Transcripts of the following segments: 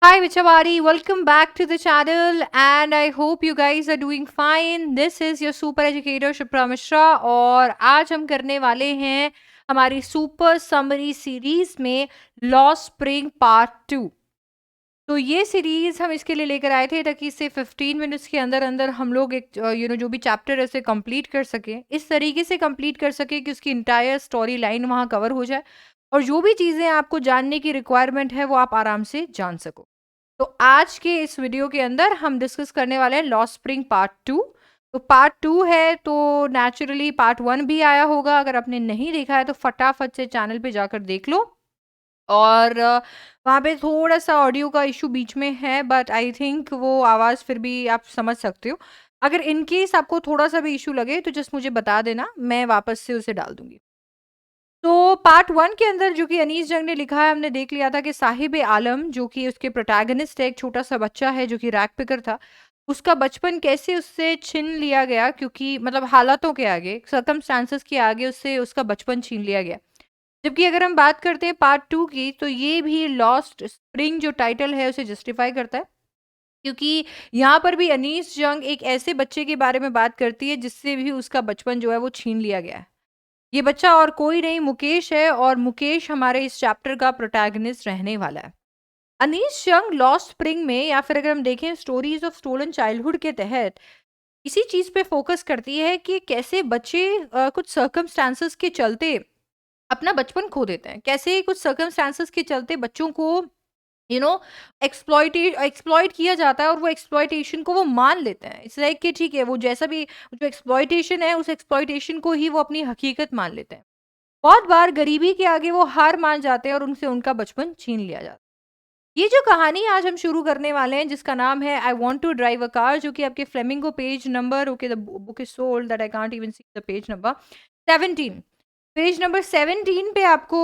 Hi Vichavadi, welcome back to the channel and I hope you guys are doing fine. This is your super educator Shipra Mishra और आज हम करने वाले हैं हमारी super summary series में law spring part 2। तो ये सीरीज हम इसके लिए लेकर आए थे ताकि इसे 15 मिनट्स के अंदर अंदर हम लोग एक जो भी चैप्टर है उसे कंप्लीट कर सके, इस तरीके से कंप्लीट कर सके कि उसकी इंटायर स्टोरी लाइन वहाँ कवर हो जाए और जो भी चीज़ें आपको जानने की रिक्वायरमेंट है वो आप आराम से जान सको। तो आज के इस वीडियो के अंदर हम डिस्कस करने वाले हैं लॉ स्प्रिंग पार्ट 2। तो पार्ट 2 है तो नेचुरली पार्ट 1 भी आया होगा, अगर आपने नहीं देखा है तो फटाफट से चैनल पे जाकर देख लो। और वहाँ पे थोड़ा-सा ऑडियो का इश्यू बीच में है बट आई थिंक वो आवाज़ फिर भी आप समझ सकते हो। अगर इन केस आपको थोड़ा-सा भी इश्यू लगे तो जस्ट मुझे बता देना, मैं वापस से उसे डाल दूँगी। तो पार्ट 1 के अंदर जो कि अनीस जंग ने लिखा है, हमने देख लिया था कि साहिब आलम जो कि उसके प्रोटैगनिस्ट है, एक छोटा-सा बच्चा है जो कि रैग पिकर था, उसका बचपन कैसे उससे छीन लिया गया, क्योंकि मतलब हालातों के आगे, सर्कमस्टेंसेस के आगे उससे उसका बचपन छीन लिया गया। जबकि अगर हम बात करते हैं पार्ट 2 की, तो ये भी लॉस्ट स्प्रिंग जो टाइटल है उसे जस्टिफाई करता है, क्योंकि यहाँ पर भी अनीस जंग एक ऐसे बच्चे के बारे में बात करती है जिससे भी उसका बचपन जो है वो छीन लिया गया है। ये बच्चा और कोई नहीं, मुकेश है और मुकेश हमारे इस चैप्टर का प्रोटैगनिस्ट रहने वाला है। अनीस जंग लॉस्ट स्प्रिंग में, या फिर अगर हम देखें स्टोरीज ऑफ स्टोलन चाइल्डहुड के तहत, इसी चीज पे फोकस करती है कि कैसे बच्चे कुछ सर्कमस्टांसेस के चलते अपना बचपन खो देते हैं, कैसे कुछ सर्कमस्टांसेस के चलते बच्चों को यू नो एक्सप्लॉइट किया जाता है और वो एक्सप्लॉइटेशन को वो मान लेते हैं। इट्स लाइक कि ठीक है, वो जैसा भी जो एक्सप्लॉइटेशन है उस एक्सप्लॉइटेशन को ही वो अपनी हकीकत मान लेते हैं। बहुत बार गरीबी के आगे वो हार मान जाते हैं और उनसे उनका बचपन छीन लिया जाता है। ये जो कहानी आज हम शुरू करने वाले हैं जिसका नाम है I want to drive a car, जो कि आपके flamingo page number, okay the book is so old that I can't even see the page number 17, page number 17 पे आपको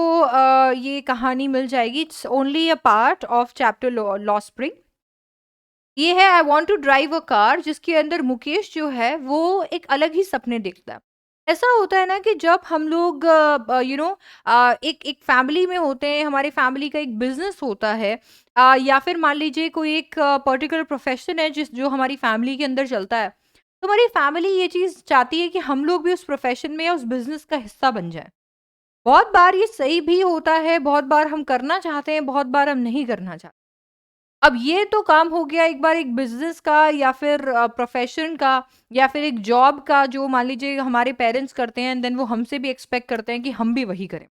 ये कहानी मिल जाएगी। It's only a part of chapter लॉ स्प्रिंग। ये है I want to drive a car, जिसके अंदर मुकेश जो है वो एक अलग ही सपने देखता है। ऐसा होता है ना कि जब हम लोग एक एक फैमिली में होते हैं, हमारे फैमिली का एक बिजनेस होता है, या फिर मान लीजिए कोई एक पर्टिकुलर प्रोफेशन है जिस जो हमारी फैमिली के अंदर चलता है, तो हमारी फैमिली ये चीज चाहती है कि हम लोग भी उस प्रोफेशन में या उस बिजनेस का हिस्सा बन जाए। बहुत बार ये सही भी होता है, बहुत बार हम करना चाहते हैं, बहुत बार हम नहीं करना चाहते। अब ये तो काम हो गया एक बार एक बिज़नेस का या फिर प्रोफ़ेशन का या फिर एक जॉब का, जो मान लीजिए हमारे पेरेंट्स करते हैं एंड देन वो हमसे भी एक्सपेक्ट करते हैं कि हम भी वही करें।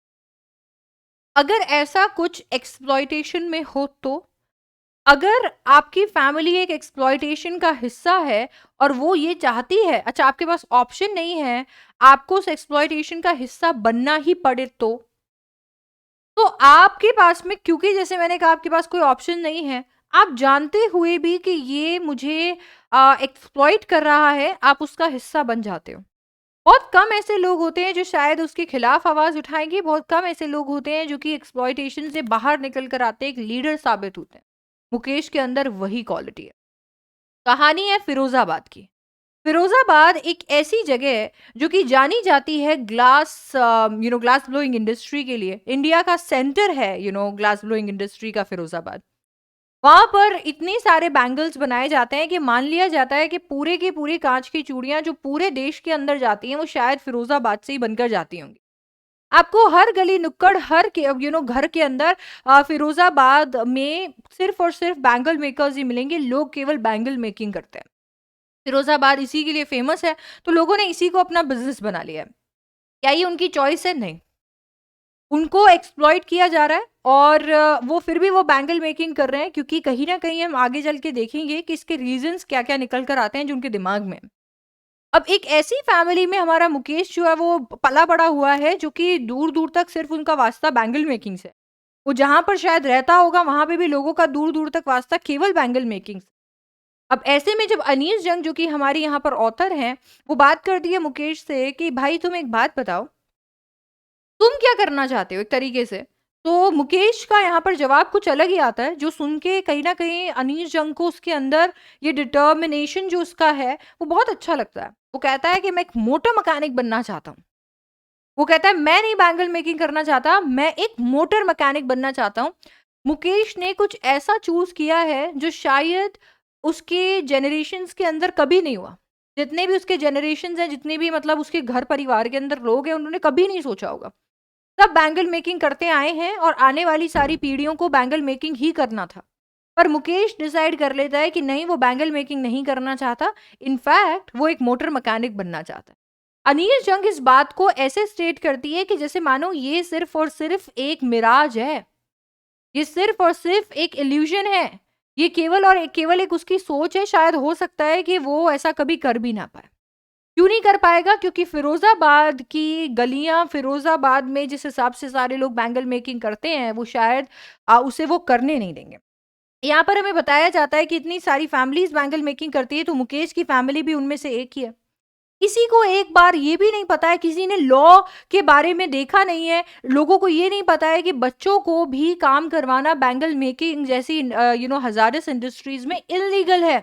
अगर ऐसा कुछ एक्सप्लॉइटेशन में हो तो? अगर आपकी फैमिली एक एक्सप्लॉइटेशन का हिस्सा है और वो ये चाहती है, अच्छा आपके पास ऑप्शन नहीं है, आपको उस एक्सप्लॉइटेशन का हिस्सा बनना ही पड़े तो आपके पास में, क्योंकि जैसे मैंने कहा आपके पास कोई ऑप्शन नहीं है, आप जानते हुए भी कि ये मुझे एक्सप्लॉइट कर रहा है, आप उसका हिस्सा बन जाते हो। बहुत कम ऐसे लोग होते हैं जो शायद उसके खिलाफ आवाज उठाएंगे, बहुत कम ऐसे लोग होते हैं जो कि एक्सप्लॉइटेशन से बाहर निकल कर आते हैं, एक लीडर साबित होते हैं। मुकेश के अंदर वही क्वालिटी है। कहानी है फिरोजाबाद की। फिरोजाबाद एक ऐसी जगह है जो कि जानी जाती है ग्लास ग्लास ब्लोइंग इंडस्ट्री के लिए। इंडिया का सेंटर है ग्लास ब्लोइंग इंडस्ट्री का फिरोजाबाद। वहां पर इतने सारे बैंगल्स बनाए जाते हैं कि मान लिया जाता है कि पूरे की पूरी कांच की चूड़ियां जो पूरे देश के अंदर जाती हैं वो शायद फिरोजाबाद से ही बनकर जाती होंगी। आपको हर गली नुक्कड़, हर के घर के अंदर फिरोजाबाद में सिर्फ और सिर्फ बैंगल मेकर्स ही मिलेंगे। लोग केवल बैंगल मेकिंग करते हैं। फिरोजाबाद इसी के लिए फेमस है, तो लोगों ने इसी को अपना बिजनेस बना लिया है। क्या ये उनकी चॉइस है? नहीं। उनको एक्सप्लॉइट किया जा रहा है और वो फिर भी वो बैंगल मेकिंग कर रहे हैं, क्योंकि कहीं ना कहीं हम आगे चल के देखेंगे कि इसके रीजंस क्या क्या निकल कर आते हैं जो उनके दिमाग में। अब एक ऐसी फैमिली में हमारा मुकेश जो है वो पला बड़ा हुआ है, जो कि दूर दूर तक सिर्फ उनका वास्ता बैंगल मेकिंग से। वो जहां पर शायद रहता होगा वहां पे भी लोगों का दूर दूर तक वास्ता केवल बैंगल मेकिंग। अब ऐसे में जब अनीस जंग जो कि हमारी यहाँ पर ऑथर हैं, वो बात करती है मुकेश से कि भाई तुम एक बात बताओ, तुम क्या करना चाहते हो एक तरीके से। तो मुकेश का यहाँ पर जवाब कुछ अलग ही आता है, जो सुन के कहीं ना कहीं अनीस जंग को उसके अंदर ये डिटर्मिनेशन जो उसका है वो बहुत अच्छा लगता है। वो कहता है कि मैं एक मोटर मैकेनिक बनना चाहता हूँ। वो कहता है मैं नहीं बैंगल मेकिंग करना चाहता, मैं एक मोटर मैकेनिक बनना चाहता हूँ। मुकेश ने कुछ ऐसा चूज़ किया है जो शायद उसके जनरेशंस के अंदर कभी नहीं हुआ। जितने भी उसके जनरेशंस हैं, जितने भी मतलब उसके घर परिवार के अंदर लोग हैं, उन्होंने कभी नहीं सोचा होगा। सब बैंगल मेकिंग करते आए हैं और आने वाली सारी पीढ़ियों को बैंगल मेकिंग ही करना था। पर मुकेश डिसाइड कर लेता है कि नहीं, वो बैंगल मेकिंग नहीं करना चाहता। इनफैक्ट वो एक मोटर मैकेनिक बनना चाहता है। अनीस जंग इस बात को ऐसे स्टेट करती है कि जैसे मानो ये सिर्फ और सिर्फ एक मिराज है, ये सिर्फ और सिर्फ एक इल्यूजन है, ये केवल एक उसकी सोच है। शायद हो सकता है कि वो ऐसा कभी कर भी ना पाए। क्यों नहीं कर पाएगा? क्योंकि फिरोजाबाद की गलियां, फिरोजाबाद में जिस हिसाब से सारे लोग बैंगल मेकिंग करते हैं, वो शायद उसे वो करने नहीं देंगे। यहाँ पर हमें बताया जाता है कि इतनी सारी फैमिलीज बैंगल मेकिंग करती है, तो मुकेश की फैमिली भी उनमें से एक ही है। किसी को एक बार ये भी नहीं पता है, किसी ने लॉ के बारे में देखा नहीं है, लोगों को ये नहीं पता है कि बच्चों को भी काम करवाना बैंगल मेकिंग जैसी हजारस इंडस्ट्रीज में इलीगल है।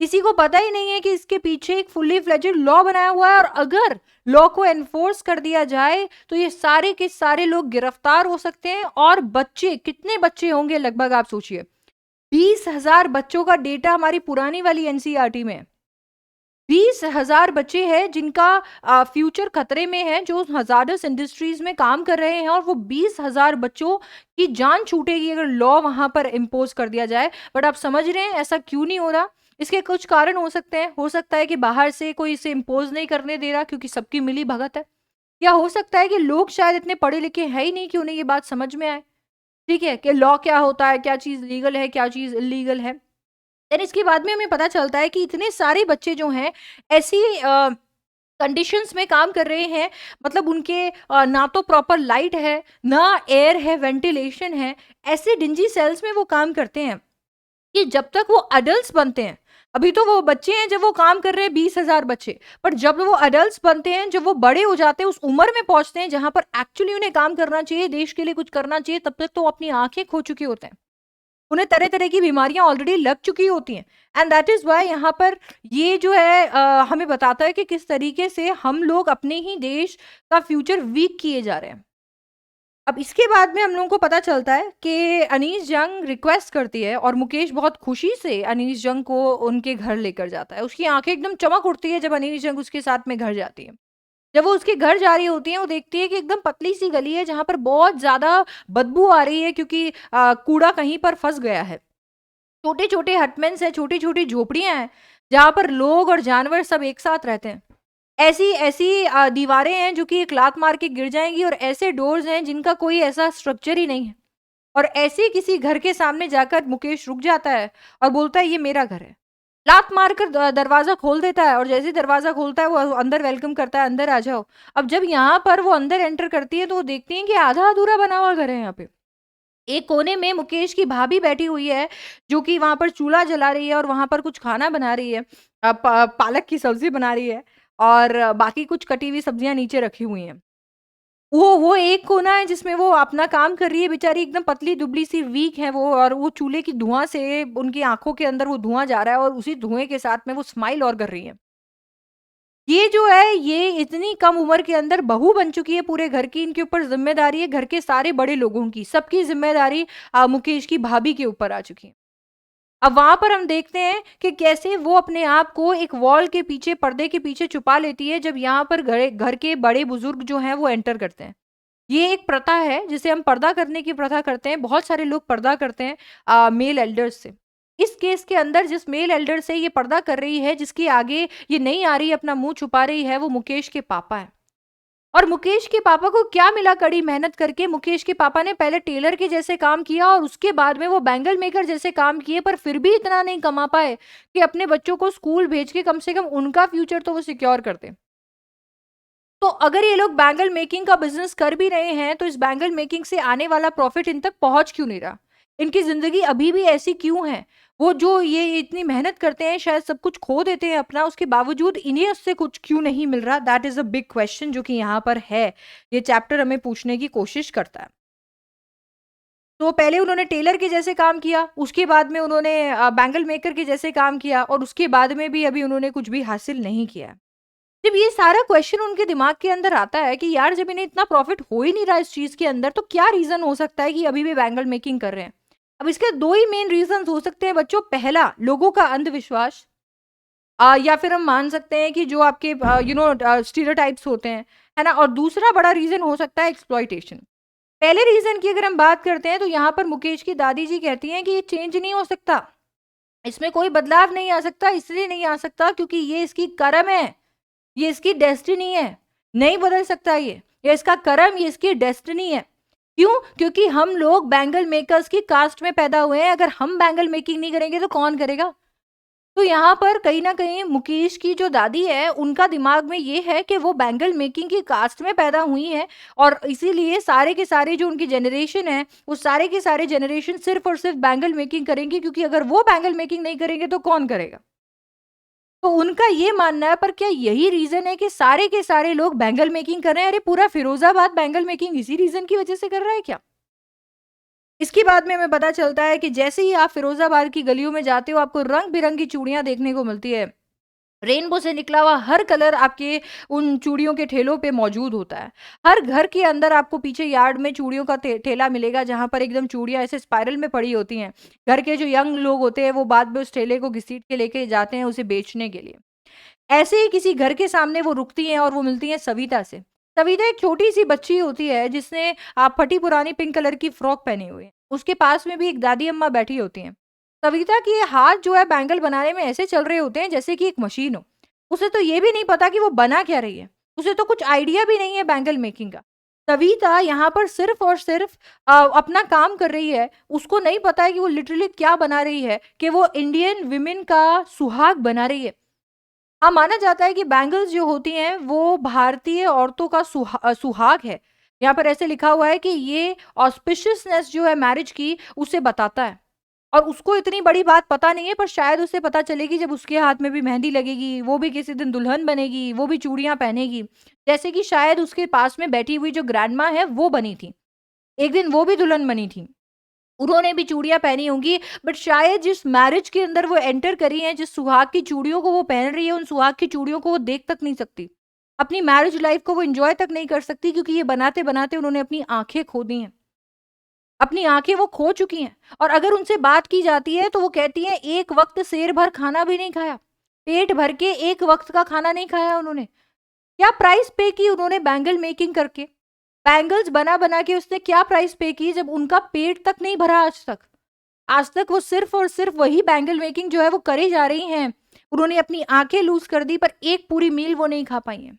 किसी को पता ही नहीं है कि इसके पीछे एक फुल्ली फ्लेजेड लॉ बनाया हुआ है, और अगर लॉ को एनफोर्स कर दिया जाए तो ये सारे के सारे लोग गिरफ्तार हो सकते हैं। और बच्चे, कितने बच्चे होंगे लगभग आप सोचिए, 20,000 बच्चों का डेटा हमारी पुरानी वाली एनसीईआरटी में है। 20,000 बच्चे हैं जिनका फ्यूचर खतरे में है, जो हजारस इंडस्ट्रीज में काम कर रहे हैं, और वो 20,000 बच्चों की जान छूटेगी अगर लॉ वहां पर इम्पोज कर दिया जाए। बट आप समझ रहे हैं ऐसा क्यों नहीं हो रहा? इसके कुछ कारण हो सकते हैं। हो सकता है कि बाहर से कोई इसे इम्पोज नहीं करने दे रहा क्योंकि सबकी मिली भगत है, या हो सकता है कि लोग शायद इतने पढ़े लिखे है ही नहीं कि उन्हें ये बात समझ में आए, ठीक है, कि लॉ क्या होता है, क्या चीज लीगल है, क्या चीज इलीगल है। देन इसके बाद में हमें पता चलता है कि इतने सारे बच्चे जो हैं ऐसी कंडीशंस में काम कर रहे हैं, मतलब उनके ना तो प्रॉपर लाइट है, ना एयर है, वेंटिलेशन है। ऐसे डिंजी सेल्स में वो काम करते हैं कि जब तक वो अडल्ट बनते हैं, अभी तो वो बच्चे हैं जब वो काम कर रहे हैं 20,000 बच्चे, पर जब वो अडल्ट बनते हैं, जब वो बड़े हो जाते हैं, उस उम्र में पहुंचते हैं जहां पर एक्चुअली उन्हें काम करना चाहिए, देश के लिए कुछ करना चाहिए, तब तक तो वो अपनी आंखें खो चुके होते हैं। उन्हें तरह-तरह की बीमारियाँ ऑलरेडी लग चुकी होती हैं। एंड दैट इज़ व्हाई यहाँ पर ये जो है हमें बताता है कि किस तरीके से हम लोग अपने ही देश का फ्यूचर वीक किए जा रहे हैं। अब इसके बाद में हम लोगों को पता चलता है कि अनीस जंग रिक्वेस्ट करती है और मुकेश बहुत खुशी से अनीस जंग को उनके घर लेकर जाता है। उसकी आँखें एकदम चमक उठती है जब अनीस जंग उसके साथ में घर जाती है। जब वो उसके घर जा रही होती है, वो देखती है कि एकदम पतली सी गली है जहाँ पर बहुत ज़्यादा बदबू आ रही है क्योंकि कूड़ा कहीं पर फँस गया है। छोटे-छोटे हटमेंस हैं, छोटी-छोटी झोपड़ियाँ हैं, जहाँ पर लोग और जानवर सब एक साथ रहते हैं। ऐसी दीवारें हैं जो कि एक लात मार के गिर जाएँगी, और ऐसे डोर्स हैं जिनका कोई ऐसा स्ट्रक्चर ही नहीं है। और ऐसे किसी घर के सामने जाकर मुकेश रुक जाता है और बोलता है, ये मेरा घर है। लात मारकर दरवाज़ा खोल देता है, और जैसे ही दरवाज़ा खोलता है वो अंदर वेलकम करता है, अंदर आ जाओ। अब जब यहाँ पर वो अंदर एंटर करती है तो वो देखती है कि आधा-अधूरा बना हुआ घर है यहाँ पे। एक कोने में मुकेश की भाभी बैठी हुई है, जो कि वहाँ पर चूल्हा जला रही है और वहाँ पर कुछ खाना बना रही है। पालक की सब्ज़ी बना रही है, और बाकी कुछ कटी हुई सब्जियाँ नीचे रखी हुई हैं। वो एक कोना है जिसमें वो अपना काम कर रही है, बेचारी एकदम पतली-दुबली सी वीक है वो, और वो चूल्हे की धुआँ से उनकी आँखों के अंदर वो धुआँ जा रहा है, और उसी धुएँ के साथ में वो स्माइल और कर रही हैं। ये जो है, ये इतनी कम उम्र के अंदर बहू बन चुकी है पूरे घर की, इनके ऊपर ज़िम्मेदारी है घर के सारे बड़े लोगों की, सबकी ज़िम्मेदारी मुकेश की भाभी के ऊपर आ चुकी है। अब वहाँ पर हम देखते हैं कि कैसे वो अपने आप को एक वॉल के पीछे, पर्दे के पीछे छुपा लेती है जब यहाँ पर घर घर के बड़े बुजुर्ग जो हैं वो एंटर करते हैं। ये एक प्रथा है जिसे हम पर्दा करने की प्रथा करते हैं। बहुत सारे लोग पर्दा करते हैं मेल एल्डर्स से। इस केस के अंदर जिस मेल एल्डर से ये पर्दा कर रही है, जिसके आगे ये नहीं आ रही, अपना मुँह छुपा रही है, वो मुकेश के पापा हैं। और मुकेश के पापा को क्या मिला कड़ी मेहनत करके? मुकेश के पापा ने पहले टेलर के जैसे काम किया और उसके बाद में वो बैंगल मेकर जैसे काम किए, पर फिर भी इतना नहीं कमा पाए कि अपने बच्चों को स्कूल भेज के कम से कम उनका फ्यूचर तो वो सिक्योर कर दें। तो अगर ये लोग बैंगल मेकिंग का बिजनेस कर भी रहे हैं, तो इस बैंगल मेकिंग से आने वाला प्रॉफिट इन तक पहुंच क्यों नहीं रहा? इनकी जिंदगी अभी भी ऐसी क्यों है? वो जो ये इतनी मेहनत करते हैं, शायद सब कुछ खो देते हैं अपना, उसके बावजूद इन्हें उससे कुछ क्यों नहीं मिल रहा? That is a big question जो कि यहाँ पर है। ये चैप्टर हमें पूछने की कोशिश करता है। तो पहले उन्होंने टेलर के जैसे काम किया, उसके बाद में उन्होंने बैंगल मेकर के जैसे काम किया, और उसके बाद में भी अभी उन्होंने कुछ भी हासिल नहीं किया है। जब ये सारा क्वेश्चन उनके दिमाग के अंदर आता है कि यार जब इन्हें इतना प्रॉफिट हो ही नहीं रहा इस चीज के अंदर, तो क्या रीजन हो सकता है कि अभी भी बैंगल मेकिंग कर रहे हैं? अब इसके दो ही मेन रीजन हो सकते हैं बच्चों। पहला, लोगों का अंधविश्वास, या फिर हम मान सकते हैं कि जो आपके स्टीरियोटाइप्स होते हैं, है ना। और दूसरा बड़ा रीजन हो सकता है एक्सप्लॉइटेशन। पहले रीजन की अगर हम बात करते हैं तो यहाँ पर मुकेश की दादी जी कहती हैं कि ये चेंज नहीं हो सकता, इसमें कोई बदलाव नहीं आ सकता। इसलिए नहीं आ सकता क्योंकि ये इसकी कर्म है, ये इसकी डेस्टिनी है, नहीं बदल सकता ये इसका कर्म, ये इसकी डेस्टिनी है। क्यों? क्योंकि हम लोग बैंगल मेकर्स की कास्ट में पैदा हुए हैं। अगर हम बैंगल मेकिंग नहीं करेंगे तो कौन करेगा? तो यहाँ पर कहीं ना कहीं मुकेश की जो दादी है उनका दिमाग में ये है कि वो बैंगल मेकिंग की कास्ट में पैदा हुई है, और इसीलिए सारे के सारे जो उनकी जनरेशन है वो सारे के सारे जनरेशन सिर्फ और सिर्फ बैंगल मेकिंग करेंगे, क्योंकि अगर वो बैंगल मेकिंग नहीं करेंगे तो कौन करेगा? तो उनका ये मानना है। पर क्या यही रीजन है कि सारे के सारे लोग बैंगल मेकिंग कर रहे हैं? अरे पूरा फिरोजाबाद बैंगल मेकिंग इसी रीजन की वजह से कर रहा है क्या? इसके बाद में हमें पता चलता है कि जैसे ही आप फिरोजाबाद की गलियों में जाते हो आपको रंग बिरंगी चूड़ियां देखने को मिलती है। रेनबो से निकला हुआ हर कलर आपके उन चूड़ियों के ठेलों पे मौजूद होता है। हर घर के अंदर आपको पीछे यार्ड में चूड़ियों का ठेला मिलेगा, जहां पर एकदम चूड़ियां ऐसे स्पाइरल में पड़ी होती हैं। घर के जो यंग लोग होते हैं वो बाद में उस ठेले को घसीट के लेके जाते हैं उसे बेचने के लिए। ऐसे ही किसी घर के सामने वो रुकती हैं और वो मिलती हैं सविता से। सविता एक छोटी-सी बच्ची होती है जिसने फटी पुरानी पिंक कलर की फ्रॉक पहनी हुई है। उसके पास में भी एक दादी अम्मा बैठी होती हैं। सविता के हाथ जो है बैंगल बनाने में ऐसे चल रहे होते हैं जैसे कि एक मशीन हो। उसे तो ये भी नहीं पता कि वो बना क्या रही है। उसे तो कुछ आइडिया भी नहीं है बैंगल मेकिंग का। सविता यहाँ पर सिर्फ और सिर्फ अपना काम कर रही है। उसको नहीं पता है कि वो लिटरली क्या बना रही है, कि वो इंडियन विमेन का सुहाग बना रही है। हाँ, माना जाता है कि बैंगल्स जो होती हैं वो भारतीय औरतों का सुहाग है। यहाँ पर ऐसे लिखा हुआ है कि ये ऑस्पिशियसनेस जो है मैरिज की उसे बताता है। और उसको इतनी बड़ी बात पता नहीं है, पर शायद उसे पता चलेगी जब उसके हाथ में भी मेहंदी लगेगी, वो भी किसी दिन दुल्हन बनेगी, वो भी चूड़ियां पहनेगी। जैसे कि शायद उसके पास में बैठी हुई जो ग्रैंडमा है वो बनी थी, एक दिन वो भी दुल्हन बनी थी, उन्होंने भी चूड़ियाँ पहनी होंगी। बट शायद जिस मैरिज के अंदर वो एंटर करी हैं, जिस सुहाग की चूड़ियों को वो पहन रही है, उन सुहाग की चूड़ियों को वो देख तक नहीं सकती। अपनी मैरिज लाइफ को वो एन्जॉय तक नहीं कर सकती, क्योंकि ये बनाते-बनाते उन्होंने अपनी आँखें खो दी हैं। अपनी आँखें वो खो चुकी हैं। और अगर उनसे बात की जाती है तो वो कहती हैं एक वक़्त सेर भर खाना भी नहीं खाया। पेट भर के एक वक़्त का खाना नहीं खाया उन्होंने। क्या प्राइस पे की उन्होंने बैंगल मेकिंग करके? बैंगल्स बना-बना के उसने क्या प्राइस पे की जब उनका पेट तक नहीं भरा आज तक? आज तक वो सिर्फ़ और सिर्फ़ वही बैंगल मेकिंग जो है वो करे जा रही हैं। उन्होंने अपनी आँखें लूज़ कर दी, पर एक पूरी मील वो नहीं खा पाई हैं।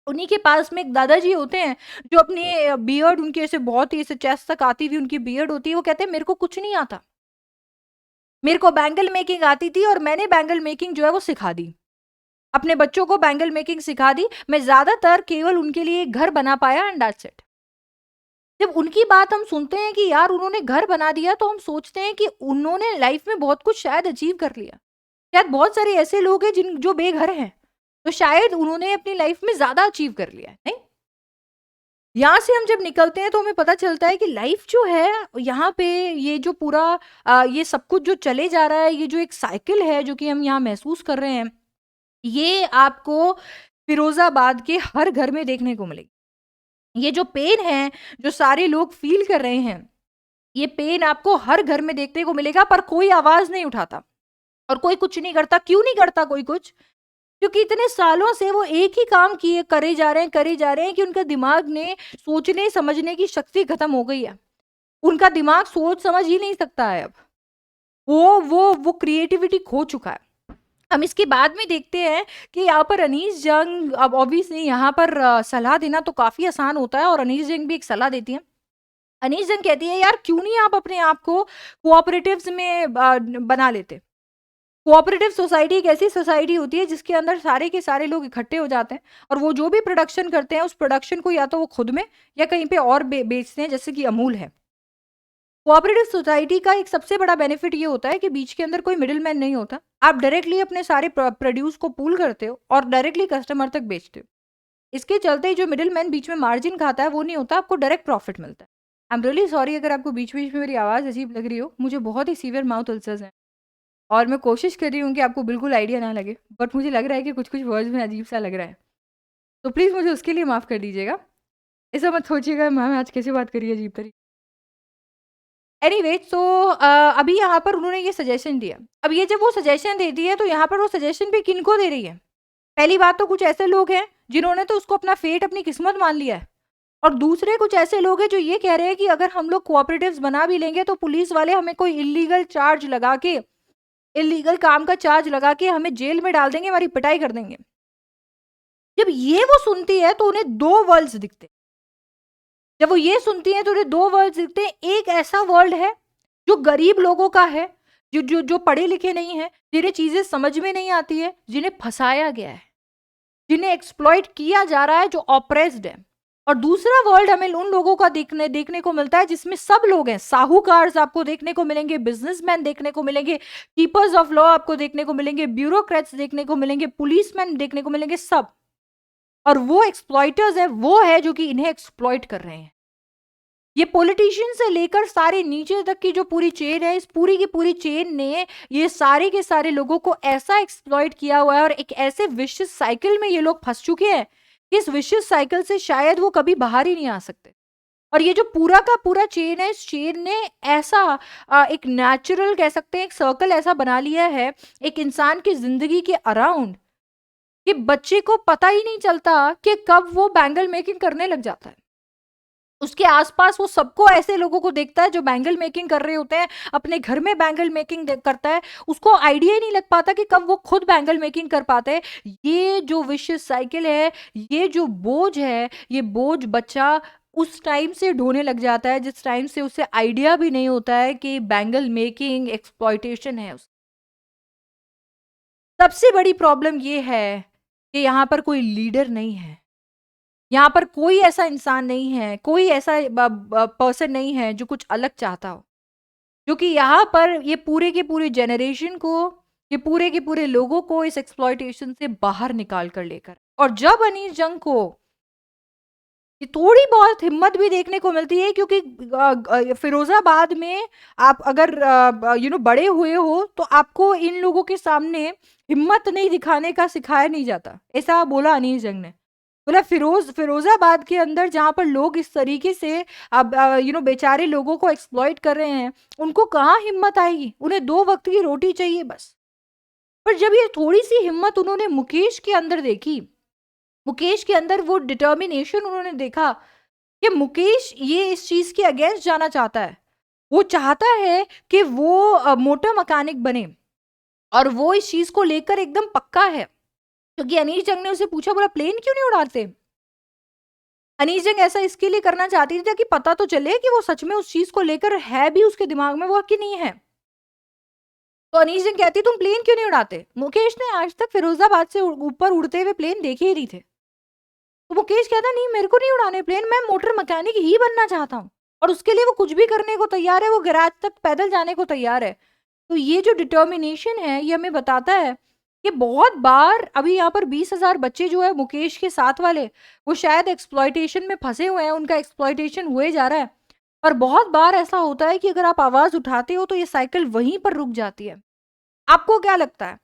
उन्हीं के पास में एक दादाजी होते हैं जो अपने बियर्ड उनकी ऐसे बहुत ही ऐसे चेस्ट तक आती हुई उनकी बियर्ड होती है, वो कहते हैं मेरे को कुछ नहीं आता। मेरे को बैंगल मेकिंग आती थी और मैंने बैंगल मेकिंग जो है वो सिखा दी। अपने बच्चों को बैंगल मेकिंग सिखा दी। मैं ज़्यादातर केवल उनके लिए एक घर बना पाया एंड दैट्स इट। जब उनकी बात हम सुनते हैं कि यार उन्होंने घर बना दिया, तो हम सोचते हैं कि उन्होंने लाइफ में बहुत कुछ शायद अचीव कर लिया। शायद बहुत सारे ऐसे लोग हैं जिन जो बेघर हैं, तो शायद उन्होंने अपनी लाइफ में ज़्यादा अचीव कर लिया है, नहीं? यहाँ से हम जब निकलते हैं तो हमें पता चलता है कि लाइफ जो है यहाँ पे ये जो पूरा ये सब कुछ जो चले जा रहा है, ये जो एक साइकिल है जो कि हम यहाँ महसूस कर रहे हैं, ये आपको फिरोज़ाबाद के हर घर में देखने को मिलेगी। ये जो पेन है, जो सारे लोग फ़ील कर रहे हैं, ये पेन आपको हर घर में देखने को मिलेगा, पर कोई आवाज़ नहीं उठाता और कोई कुछ नहीं करता। क्यों नहीं करता कोई कुछ? क्योंकि इतने सालों से वो एक ही काम किए करे जा रहे हैं कि उनका दिमाग ने सोचने समझने की शक्ति खत्म हो गई है। उनका दिमाग सोच समझ ही नहीं सकता है अब। वो क्रिएटिविटी खो चुका है। हम इसके बाद में देखते हैं कि यहाँ पर अनीस जंग, अब ऑब्वियसली यहाँ पर सलाह देना तो काफ़ी आसान होता है और अनीस जंग भी एक सलाह देती हैं। अनीस जंग कहती है यार क्यों नहीं आप अपने आप को कोऑपरेटिव्स में बना लेते? कोऑपरेटिव सोसाइटी एक ऐसी सोसाइटी होती है जिसके अंदर सारे के सारे लोग इकट्ठे हो जाते हैं और वो जो भी प्रोडक्शन करते हैं उस प्रोडक्शन को या तो वो खुद में या कहीं पे और बेचते हैं, जैसे कि अमूल है। कोऑपरेटिव सोसाइटी का एक सबसे बड़ा बेनिफिट ये होता है कि बीच के अंदर कोई मिडिलमैन नहीं होता। आप डायरेक्टली अपने सारे प्रोड्यूस को पूल करते हो और डायरेक्टली कस्टमर तक बेचते हो। इसके चलते जो मिडिलमैन बीच में मार्जिन खाता है वो नहीं होता, आपको डायरेक्ट प्रॉफिट मिलता है। आई एम रियली सॉरी अगर आपको बीच-बीच में मेरी आवाज़ अजीब लग रही हो। मुझे बहुत ही सीवियर माउथ अल्सर्स हैं और मैं कोशिश कर रही हूँ कि आपको बिल्कुल आइडिया ना लगे, बट मुझे लग रहा है कि कुछ-कुछ वर्ड्स में अजीब-सा लग रहा है। तो प्लीज़ मुझे उसके लिए माफ़ कर दीजिएगा। ऐसा मत सोचिएगा मैम आज कैसे बात करी अजीब तरीके। एनीवे सो अभी यहाँ पर उन्होंने ये सजेशन दिया। अब ये जब वो सजेशन देती है तो यहाँ पर वो सजेशन भी किनको दे रही है? पहली बात तो कुछ ऐसे लोग हैं जिन्होंने तो उसको अपना फेट, अपनी किस्मत मान लिया है। और दूसरे कुछ ऐसे लोग हैं जो ये कह रहे हैं कि अगर हम लोग कोऑपरेटिव्स बना भी लेंगे तो पुलिस वाले हमें कोई इल्लीगल चार्ज लगा के, इल्लीगल काम का चार्ज लगा के हमें जेल में डाल देंगे, हमारी पिटाई कर देंगे। जब ये वो सुनती है तो उन्हें 2 वर्ल्ड्स दिखते हैं। जब वो ये सुनती है तो उन्हें 2 वर्ल्ड्स दिखते हैं। एक ऐसा वर्ल्ड है जो गरीब लोगों का है, जो पढ़े लिखे नहीं है, जिन्हें चीजें समझ में नहीं आती है, जिन्हें फंसाया गया है, जिन्हें एक्सप्लॉइट किया जा रहा है, जो ऑप्रेस्ड है। और दूसरा वर्ल्ड हमें उन लोगों का देखने देखने को मिलता है जिसमें सब लोग हैं। साहूकार आपको देखने को मिलेंगे, बिजनेसमैन देखने को मिलेंगे, कीपर्स ऑफ लॉ आपको देखने को मिलेंगे, ब्यूरोक्रेट्स देखने को मिलेंगे, पुलिसमैन देखने को मिलेंगे, सब। और वो एक्सप्लॉइटर्स है, वो है जो कि इन्हें एक्सप्लॉइट कर रहे हैं। ये पॉलिटिशियन से लेकर सारे नीचे तक की जो पूरी चेन है, इस पूरी की पूरी चेन ने ये सारे के सारे लोगों को ऐसा एक्सप्लॉइट किया हुआ है और एक ऐसे विशियस साइकिल में ये लोग फंस चुके हैं कि इस विशियस साइकिल से शायद वो कभी बाहर ही नहीं आ सकते। और ये जो पूरा का पूरा चेन है, इस चेन ने ऐसा एक नेचुरल कह सकते हैं, एक सर्कल ऐसा बना लिया है एक इंसान की जिंदगी के अराउंड कि बच्चे को पता ही नहीं चलता कि कब वो बैंगल मेकिंग करने लग जाता है। उसके आसपास वो सबको ऐसे लोगों को देखता है जो बैंगल मेकिंग कर रहे होते हैं, अपने घर में बैंगल मेकिंग करता है, उसको आइडिया ही नहीं लग पाता कि कब वो खुद बैंगल मेकिंग कर पाते हैं। ये जो विशियस साइकिल है, ये जो बोझ है, ये बोझ बच्चा उस टाइम से ढोने लग जाता है जिस टाइम से उसे आइडिया भी नहीं होता है कि बैंगल मेकिंग एक्सप्लॉइटेशन है। सबसे बड़ी प्रॉब्लम ये है कि यहाँ पर कोई लीडर नहीं है। यहाँ पर कोई ऐसा इंसान नहीं है, कोई ऐसा पर्सन नहीं है जो कुछ अलग चाहता हो, जो कि यहाँ पर ये पूरे के पूरे जनरेशन को, ये पूरे के पूरे लोगों को इस एक्सप्लॉइटेशन से बाहर निकाल कर लेकर। और जब अनीस जंग को ये थोड़ी बहुत हिम्मत भी देखने को मिलती है, क्योंकि फिरोजाबाद में आप अगर बड़े हुए हो तो आपको इन लोगों के सामने हिम्मत नहीं दिखाने का सिखाया नहीं जाता, ऐसा बोला अनीस जंग ने। बोला फिरोजाबाद के अंदर जहां पर लोग इस तरीके से अब बेचारे लोगों को एक्सप्लॉइट कर रहे हैं, उनको कहाँ हिम्मत आएगी, उन्हें 2 वक्त की रोटी चाहिए बस। पर जब ये थोड़ी सी हिम्मत उन्होंने मुकेश के अंदर देखी, मुकेश के अंदर वो डिटर्मिनेशन उन्होंने देखा कि मुकेश ये इस चीज के अगेंस्ट जाना चाहता है, वो चाहता है कि वो मोटर मैकेनिक बने और वो इस चीज को लेकर एकदम पक्का है। क्योंकि अनीश जंग ने उसे पूछा, बोला प्लेन क्यों नहीं उड़ाते। अनीश जंग ऐसा इसके लिए करना चाहती थी ताकि पता तो चले कि वो सच में उस चीज को लेकर है भी उसके दिमाग में वो कि नहीं है। तो अनीश जंग कहती तुम प्लेन क्यों नहीं उड़ाते। मुकेश ने आज तक फिरोजाबाद से ऊपर उड़ते हुए प्लेन देखे ही नहीं थे। तो मुकेश कहता नहीं मेरे को नहीं उड़ाने प्लेन, मैं मोटर मैकेनिक ही बनना चाहता हूँ। और उसके लिए वो कुछ भी करने को तैयार है, वो गैराज तक पैदल जाने को तैयार है। तो ये जो डिटर्मिनेशन है ये हमें बताता है कि बहुत बार अभी यहाँ पर 20,000 बच्चे जो है मुकेश के साथ वाले, वो शायद एक्सप्लॉइटेशन में फंसे हुए हैं, उनका एक्सप्लॉइटेशन हुए जा रहा है। और बहुत बार ऐसा होता है कि अगर आप आवाज उठाते हो तो ये साइकिल वहीं पर रुक जाती है। आपको क्या लगता है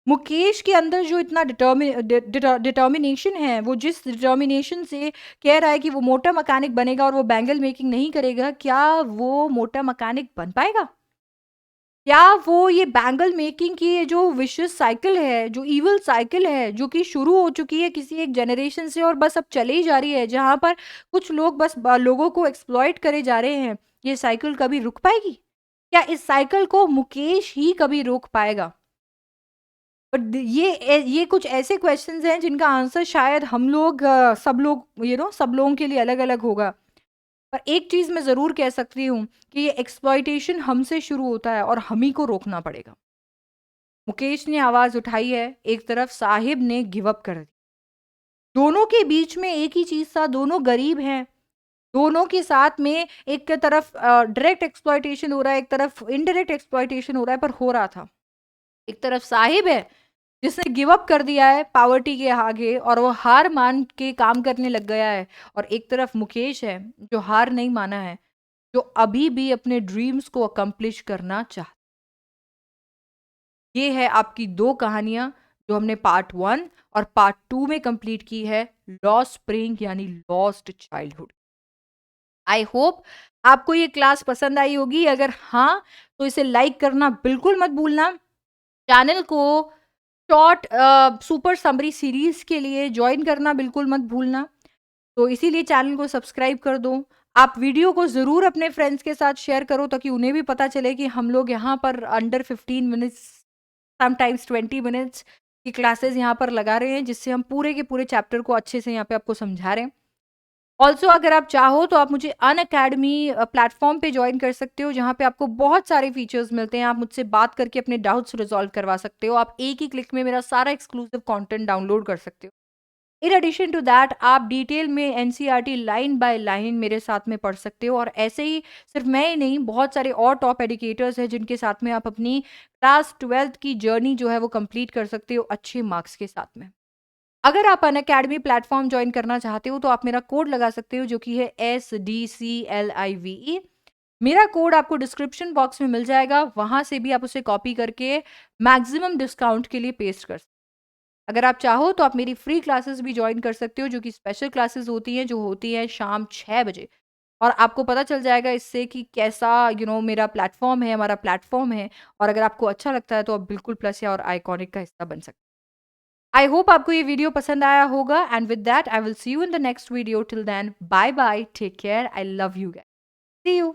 मुकेश के अंदर जो इतना डिटर्मिनेशन है, वो जिस डिटर्मिनेशन से कह रहा है कि वो मोटर मैकेनिक बनेगा और वो बैंगल मेकिंग नहीं करेगा, क्या वो मोटर मैकेनिक बन पाएगा? क्या वो ये बैंगल मेकिंग की ये जो विशियस साइकिल है, जो इविल साइकिल है, जो कि शुरू हो चुकी है किसी एक जनरेशन से और बस अब चले ही जा रही है, जहां पर कुछ लोग बस लोगों को एक्सप्लॉइट करे जा रहे हैं, ये साइकिल कभी रुक पाएगी? क्या इस साइकिल को मुकेश ही कभी रोक पाएगा? बट ये कुछ ऐसे क्वेश्चंस हैं जिनका आंसर शायद हम लोग सब लोग सब लोगों के लिए अलग अलग होगा। पर एक चीज मैं जरूर कह सकती हूँ कि ये एक्सप्लॉइटेशन हमसे शुरू होता है और हम ही को रोकना पड़ेगा। मुकेश ने आवाज उठाई है, एक तरफ साहिब ने गिव अप कर दी। दोनों के बीच में एक ही चीज था, दोनों गरीब हैं, दोनों के साथ में एक तरफ डायरेक्ट एक्सप्लॉइटेशन हो रहा है, एक तरफ इनडायरेक्ट एक्सप्लॉइटेशन हो रहा है, पर हो रहा था। एक तरफ साहिब है जिसने गिव अप कर दिया है पावर्टी के आगे और वो हार मान के काम करने लग गया है, और एक तरफ मुकेश है जो हार नहीं माना है, जो अभी भी अपने ड्रीम्स को अकम्प्लिश करना चाहता। ये है आपकी 2 कहानियां जो हमने पार्ट 1 और पार्ट 2 में कंप्लीट की है, लॉस्ट स्प्रिंग यानी लॉस्ट चाइल्डहुड। आई होप आपको ये क्लास पसंद आई होगी। अगर हाँ, तो इसे लाइक करना बिल्कुल मत भूलना। चैनल को शॉर्ट सुपर समरी सीरीज के लिए जॉइन करना बिल्कुल मत भूलना। तो इसीलिए चैनल को सब्सक्राइब कर दो। आप वीडियो को ज़रूर अपने फ्रेंड्स के साथ शेयर करो ताकि उन्हें भी पता चले कि हम लोग यहाँ पर अंडर 15 मिनट्स, समटाइम्स 20 मिनट्स की क्लासेस यहाँ पर लगा रहे हैं, जिससे हम पूरे के पूरे चैप्टर को अच्छे से यहाँ पे आपको समझा रहे हैं। ऑल्सो अगर आप चाहो तो आप मुझे अनअकैडमी प्लेटफॉर्म पे ज्वाइन कर सकते हो, जहाँ पे आपको बहुत सारे फीचर्स मिलते हैं। आप मुझसे बात करके अपने डाउट्स रिजॉल्व करवा सकते हो। आप एक ही क्लिक में मेरा सारा एक्सक्लूसिव कंटेंट डाउनलोड कर सकते हो। इन एडिशन टू दैट आप डिटेल में एनसीईआरटी लाइन बाय लाइन मेरे साथ में पढ़ सकते हो। और ऐसे ही सिर्फ मैं ही नहीं, बहुत सारे और टॉप एडुकेटर्स हैं जिनके साथ में आप अपनी क्लास 12th की जर्नी जो है वो कंप्लीट कर सकते हो अच्छे मार्क्स के साथ में। अगर आप अनअकैडमी प्लेटफॉर्म ज्वाइन करना चाहते हो तो आप मेरा कोड लगा सकते हो, जो कि है SDCLIVE। मेरा कोड आपको डिस्क्रिप्शन बॉक्स में मिल जाएगा, वहां से भी आप उसे कॉपी करके मैक्सिमम डिस्काउंट के लिए पेस्ट कर सकते हो। अगर आप चाहो तो आप मेरी फ्री क्लासेस भी ज्वाइन कर सकते हो, जो कि स्पेशल क्लासेस होती हैं, जो होती हैं शाम 6 बजे। और आपको पता चल जाएगा इससे कि कैसा मेरा प्लेटफॉर्म है, हमारा प्लेटफॉर्म है। और अगर आपको अच्छा लगता है तो आप बिल्कुल प्लस या और आइकॉनिक का हिस्सा बन सकते हैं। आई होप आपको ये वीडियो पसंद आया होगा, and with that I will see you in the next video. Till then bye bye, take care, I love you guys, see you.